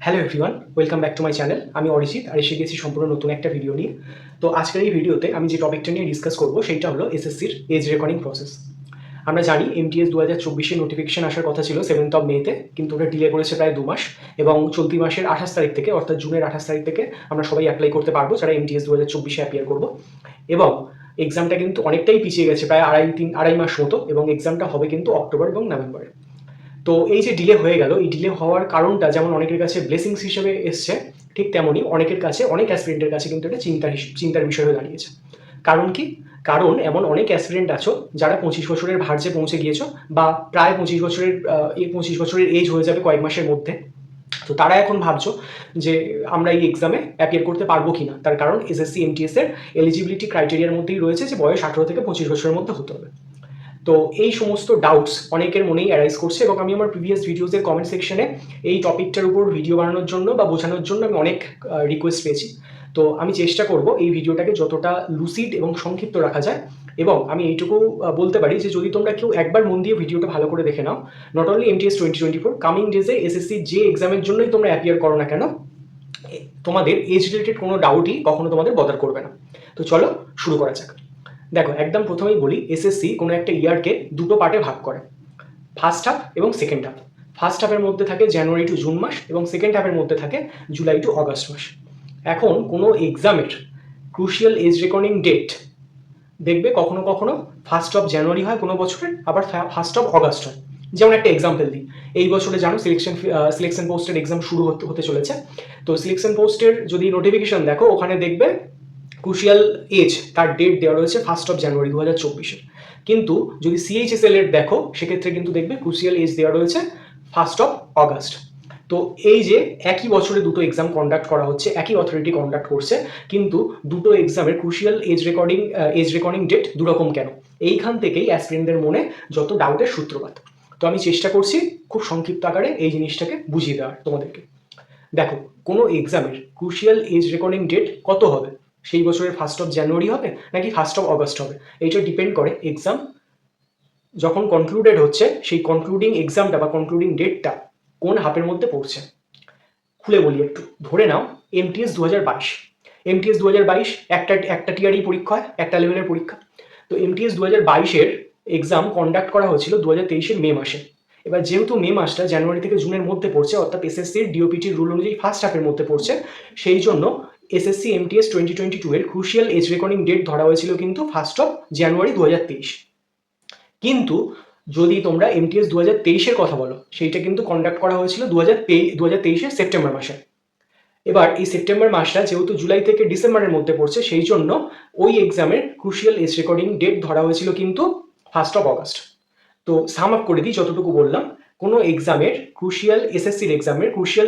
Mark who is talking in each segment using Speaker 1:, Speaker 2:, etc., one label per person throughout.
Speaker 1: Hello everyone, welcome back to my channel. আমি অরিজিৎ আর এসে গেছি সম্পূর্ণ নতুন একটা ভিডিও নিয়ে। তো আজকের এই ভিডিওতে আমি যে টপিকটা নিয়ে ডিসকাস করবো সেইটা হলো এসএসসির এজ রেকর্ডিং প্রসেস। আমরা জানি এমটিএস 2024-এর নোটিফিকেশন আসার কথা ছিল 7th অফ মেতে, কিন্তু ওটা ডিলে করেছে প্রায় 2 মাস। এবং চলতি মাসের 28 তারিখ থেকে, অর্থাৎ জুনের 28 তারিখ থেকে আমরা সবাই অ্যাপ্লাই করতে পারবো যারা এমটিএস 2024-এ অ্যাপিয়ার করবো। এবং এক্সামটা কিন্তু অনেকটাই পিছিয়ে গেছে, প্রায় আড়াই মাস মতো, এবং এক্সামটা হবে কিন্তু অক্টোবর এবং নভেম্বরে। তো এই যে ডিলে হয়ে গেল, এই ডিলে হওয়ার কারণটা যেমন অনেকের কাছে ব্লেসিংস হিসেবে এসছে, ঠিক তেমনই অনেকের কাছে, অনেক অ্যাসপিরেন্টের কাছে কিন্তু এটা চিন্তার বিষয় হয়ে দাঁড়িয়েছে। কারণ কি? কারণ এমন অনেক অ্যাসপিরেন্ট আছো যারা 25 বছরের ভার্জে পৌঁছে গিয়েছো, বা প্রায় 25 বছরের এজ হয়ে যাবে কয়েক মাসের মধ্যে। তো তারা এখন ভাবছো যে আমরা এই এক্সামে অ্যাপিয়ার করতে পারবো কিনা। তার কারণ এসএসসি এমটিএস এর এলিজিবিলিটি ক্রাইটেরিয়ার মধ্যেই রয়েছে যে বয়স 18 থেকে 25 বছরের মধ্যে হতে হবে। তো এই সমস্ত ডাউটস অনেকের মনেই অ্যারাইজ করছে, এবং আমি আমার প্রিভিয়াস ভিডিওসের কমেন্ট সেকশনে এই টপিকটার উপর ভিডিও বানানোর জন্য বা বোঝানোর জন্য আমি অনেক রিকোয়েস্ট পেয়েছি। তো আমি চেষ্টা করব এই ভিডিওটাকে যতটা লুসিড এবং সংক্ষিপ্ত রাখা যায়। এবং আমি এইটুকু বলতে পারি যে যদি তোমরা কেউ একবার মন দিয়ে ভিডিওটা ভালো করে দেখে নাও, নট অনলি এমটিএস 2024, কামিং ডেজে এসএসসি যে এক্সামের জন্যই তোমরা অ্যাপিয়ার করো না কেন, তোমাদের এজ রিলেটেড কোনো ডাউটই কখনো তোমাদের বদার করবে না। তো চলো শুরু করা যাক। দেখো, একদম প্রথমেই বলি, এসএসসি কোনো একটা ইয়ারকে দুটো পার্টে ভাগ করে, ফার্স্ট হাফ এবং সেকেন্ড হাফ। ফার্স্ট হাফের মধ্যে থাকে জানুয়ারি টু জুন মাস, এবং সেকেন্ড হাফের মধ্যে থাকে জুলাই টু অগস্ট মাস। এখন কোনো এক্সামের ক্রুশিয়াল এজ রেকর্ডিং ডেট দেখবে কখনো কখনো 1 জানুয়ারি হয় কোনো বছরের, আবার 1 অগস্ট হয়। যেমন একটা এক্সাম্পল দিই, এই বছরে জানো সিলেকশন পোস্টের এক্সাম শুরু হতে চলেছে। তো সিলেকশন পোস্টের যদি নোটিফিকেশন দেখো, ওখানে দেখবে ক্রুশিয়াল এজ তার ডেট দেওয়া রয়েছে 1 জানুয়ারি 2024-এর। কিন্তু যদি সিএইচএসএল এর দেখো, সেক্ষেত্রে কিন্তু দেখবে ক্রুশিয়াল এজ দেওয়া রয়েছে 1 অগস্ট। তো এই যে একই বছরে দুটো এক্সাম কন্ডাক্ট করা হচ্ছে, একই অথরিটি কন্ডাক্ট করছে, কিন্তু দুটো এক্সামের ক্রুশিয়াল এজ রেকর্ডিং ডেট দুরকম কেন? এইখান থেকেই অ্যাসপিরেন্টদের মনে যত ডাউটের সূত্রপাত। তো আমি চেষ্টা করছি খুব সংক্ষিপ্ত আকারে এই জিনিসটাকে বুঝিয়ে দেওয়ার তোমাদেরকে। দেখো, কোনো এক্সামের ক্রুশিয়াল এজ রেকর্ডিং ডেট কত হবে? সেই বছরের 1 জানুয়ারি হবে নাকি 1 অগস্ট হবে? এইটা ডিপেন্ড করে এক্সাম যখন কনক্লুডেড হচ্ছে, সেই কনক্লুডিং এক্সামটা বা কনক্লুডিং ডেটটা কোন হাফের মধ্যে পড়ছে। খুলে বলি একটু, ধরে নাও এমটিএস 2022। এমটিএস 2022 একটা টিয়ারই পরীক্ষা হয়, একটা লেভেলের পরীক্ষা। তো এমটিএস 2022-এর এক্সাম কন্ডাক্ট করা হয়েছিল 2023-এর মে মাসে। এবার যেহেতু মে মাসটা জানুয়ারি থেকে জুনের মধ্যে পড়ছে, অর্থাৎ এসএসসির ডিওপিটির রুল অনুযায়ী ফার্স্ট হাফের মধ্যে পড়ছে, সেই জন্য এসএসসি এমটিএস 2022-এর ক্রুশিয়াল এজ রেকর্ডিং ডেট ধরা হয়েছিল কিন্তু 1 জানুয়ারি 2023। কিন্তু যদি তোমরা এমটিএস 2023-এর কথা বলো, সেইটা কিন্তু কন্ডাক্ট করা হয়েছিল 2023-এর সেপ্টেম্বর মাসে। এবার এই সেপ্টেম্বর মাসটা যেহেতু জুলাই থেকে ডিসেম্বরের মধ্যে পড়ছে, সেই জন্য ওই এক্সামের ক্রুশিয়াল এজ রেকর্ডিং ডেট ধরা হয়েছিল কিন্তু 1 অগস্ট। তো সাম আপ করে দিই যতটুকু বললাম, কোনো এক্সামের এসএসসির এক্সামের ক্রুশিয়াল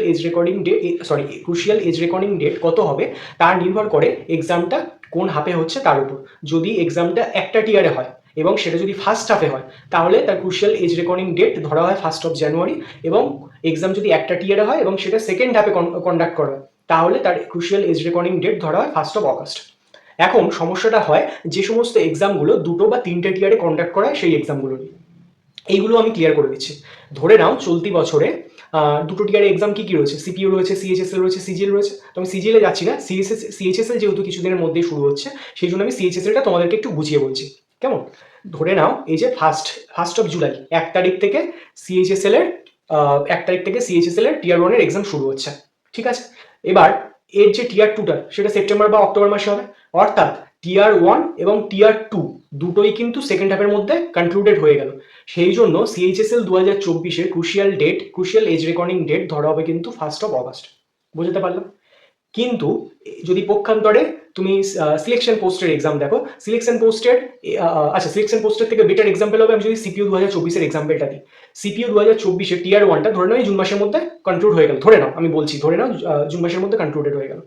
Speaker 1: এজ রেকর্ডিং ডেট কত হবে তার নির্ভর করে এক্সামটা কোন হাফে হচ্ছে তার উপর। যদি এক্সামটা একটা টিয়ারে হয় এবং সেটা যদি ফার্স্ট হাফে হয়, তাহলে তার ক্রুশিয়াল এজ রেকর্ডিং ডেট ধরা হয় 1 জানুয়ারি। এবং এক্সাম যদি একটা টিয়ারে হয় এবং সেটা সেকেন্ড হাফে কন্ডাক্ট করা হয়, তাহলে তার ক্রুশিয়াল এজ রেকর্ডিং ডেট ধরা হয় 1 অগস্ট। এখন সমস্যাটা হয় যে সমস্ত এক্সামগুলো দুটো বা তিনটে টিয়ারে কন্ডাক্ট করা হয়, সেই এক্সামগুলো নিয়ে। এইগুলো আমি ক্লিয়ার করে দিচ্ছি। ধরে নাও চলতি বছরে দুটো টিয়ারে এক্সাম কি কি রয়েছে, সিপিইউ রয়েছে, সিএইচএসএল রয়েছে, সিজিএল রয়েছে। তো আমি সিজিএলে যাচ্ছি না, সিএইচএসএল যেহেতু কিছুদিনের মধ্যেই শুরু হচ্ছে, সেই জন্য আমি সিএইচএসএলটা তোমাদেরকে একটু বুঝিয়ে বলছি, কেমন? ধরে নাও এই যে ফার্স্ট অফ জুলাই, 1 তারিখ থেকে সিএইচএসএল এর 1 তারিখ থেকে সিএইচএসএল এর টিয়ার 1-এর এক্সাম শুরু হচ্ছে, ঠিক আছে? এবার এর যে টিয়ার 2টা, সেটা সেপ্টেম্বর বা অক্টোবর মাসে হবে। অর্থাৎ টিয়ার 1 এবং টিয়ার 2 দুটোই কিন্তু সেকেন্ড হাফের মধ্যে কনক্লুডেড হয়ে গেল। সেই জন্য সিএইচএসএল 2024-এর ক্রুশিয়াল এজ রেকর্ডিং ডেট ধরা হবে কিন্তু 1 অগস্ট। বুঝতে পারলাম? কিন্তু যদি পক্ষান্তরে তুমি সিলেকশন পোস্টের এক্সাম দেখো, সিলেকশন পোস্টের থেকে বেটার এক্সাম্পল হবে আমি যদি সিপিইউ 2024-এর এক্সাম্পলটা দিই। সিপিইউ 2024-এর টিয়ার 1টা ধরে নাও জুন মাসের মধ্যে কনক্লুড হয়ে গেল, ধরে নাও জুন মাসের মধ্যে কনক্লুডেড হয়ে গেল।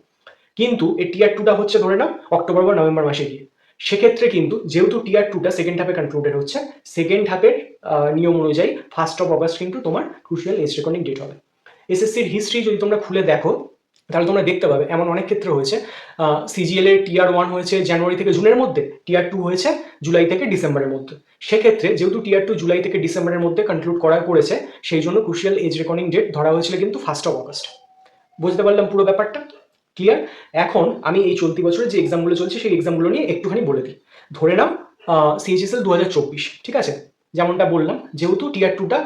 Speaker 1: কিন্তু এই টিয়ার 2টা হচ্ছে ধরে নাও অক্টোবর বা নভেম্বর মাসে গিয়ে। সেক্ষেত্রে কিন্তু যেহেতু টিয়ার 2টা সেকেন্ড হাফে কনক্লুডেড হচ্ছে, সেকেন্ড হাফের নিয়ম অনুযায়ী 1 অগস্ট কিন্তু তোমার ক্রুশিয়াল এজ রেকর্ডিং ডেট হবে। এসএসসির হিস্ট্রি যদি তোমরা খুলে দেখো, তাহলে তোমরা দেখতে পাবে এমন অনেক ক্ষেত্রে হয়েছে। সিজিএল এর টিয়ার 1 হয়েছে জানুয়ারি থেকে জুনের মধ্যে, টিয়ার 2 হয়েছে জুলাই থেকে ডিসেম্বরের মধ্যে। সেক্ষেত্রে যেহেতু টিয়ার 2 জুলাই থেকে ডিসেম্বরের মধ্যে কনক্লুড করেছে, সেই জন্য ক্রুশিয়াল এজ রেকর্ডিং ডেট ধরা হয়েছিল কিন্তু 1 অগস্ট। বুঝতে পারলাম পুরো ব্যাপারটা, ক্লিয়ার। এখন আমি এই চলতি বছরের যে এক্সামগুলো চলছে সেই এক্সামগুলো নিয়ে একটুখানি বলে দিই। ধরে নাও সিএইচএসএল 2024, ঠিক আছে? যেমনটা বললাম, যেহেতু টিয়ার টুটা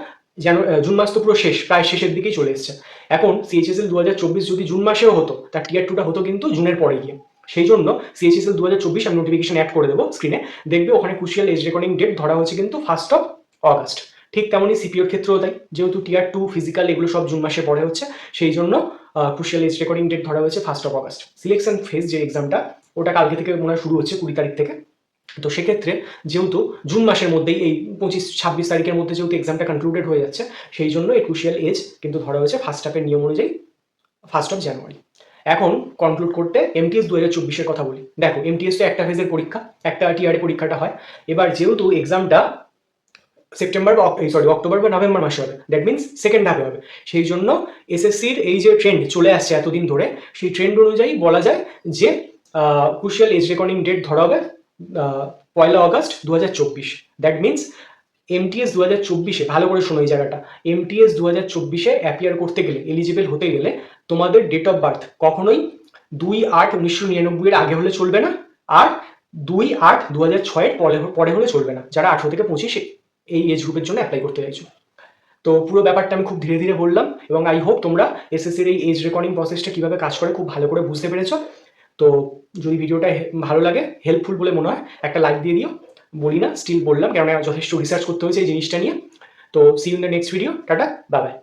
Speaker 1: যেন জুন মাস তো পুরো শেষ, প্রায় শেষের দিকেই চলে এসছে। এখন সিএইচএসএল 2024 যদি জুন মাসেও হতো, তার টিয়ার টুটা হতো কিন্তু জুনের পরে গিয়ে। সেই জন্য সিএইচএসএল 2024 আমি নোটিফিকেশন অ্যাড করে দেবো স্ক্রিনে, দেখবে ওখানে ক্রুশিয়াল এজ রেকর্ডিং ডেট ধরা হচ্ছে কিন্তু 1 অগাস্ট। ঠিক তেমনই সিপিওর ক্ষেত্রেও তাই, যেহেতু টিয়ার টু ফিজিক্যাল এগুলো সব জুন মাসে পরে হচ্ছে, সেই জন্য ক্রুশিয়াল এজ রেকর্ডিং ডেট ধরা হয়েছে 1 অগাস্ট। সিলেকশন ফেজ যে এক্সামটা, ওটা কালকে থেকে মনে হয় শুরু হচ্ছে, 20 তারিখ থেকে। তো সেক্ষেত্রে যেহেতু জুন মাসের মধ্যেই এই 25-26 তারিখের মধ্যে যেহেতু এক্সামটা কনক্লুডেড হয়ে যাচ্ছে, সেই জন্য এই ক্রুশিয়াল এজ কিন্তু ধরা হয়েছে ফার্স্ট হাফের নিয়ম অনুযায়ী 1 জানুয়ারি। এখন কনক্লুড করতে এমটিএস 2024-এর কথা বলি। দেখো, এমটিএস তো একটা ফেজের পরীক্ষা, একটা টিআরএ পরীক্ষাটা হয়। এবার যেহেতু এক্সামটা সেপ্টেম্বর বা অক্টোবর বা নভেম্বর মাসে হবে, দ্যাট মিনস সেকেন্ড হাফে হবে। সেই জন্য এসএসসির এই যে ট্রেন্ড চলে আসছে এতদিন ধরে, সেই ট্রেন্ড অনুযায়ী বলা যায় যে ক্রুশিয়াল এজ রেকর্ডিং ডেট ধরা হবে 1 অগাস্ট 2024। দ্যাট মিনস এমটিএস 2024-এ, ভালো করে শোনো এই জায়গাটা, এমটিএস 2024-এ অ্যাপিয়ার করতে গেলে, এলিজিবল হতে গেলে, তোমাদের ডেট অফ বার্থ কখনোই 2/8/1999-এর আগে হলে চলবে না, আর 2/8/2006-এর পরে হলে চলবে না, যারা 18 থেকে 25 এই এজ গ্রুপের জন্য অ্যাপ্লাই করতে চাইছো। তো পুরো ব্যাপারটা আমি খুব ধীরে ধীরে বললাম, এবং আই হোপ তোমরা এসএসসির এই এজ রেকর্ডিং প্রসেসটা কিভাবে কাজ করে খুব ভালো করে বুঝতে পেরেছো। তো যদি ভিডিওটা ভালো লাগে, হেল্পফুল বলে মনে হয়, একটা লাইক দিয়ে দিও। বলি না, স্টিল বললাম, কেননা যথেষ্ট রিসার্চ করতে হয়েছে এই জিনিসটা নিয়ে। তো see you in the next video, tata, bye by.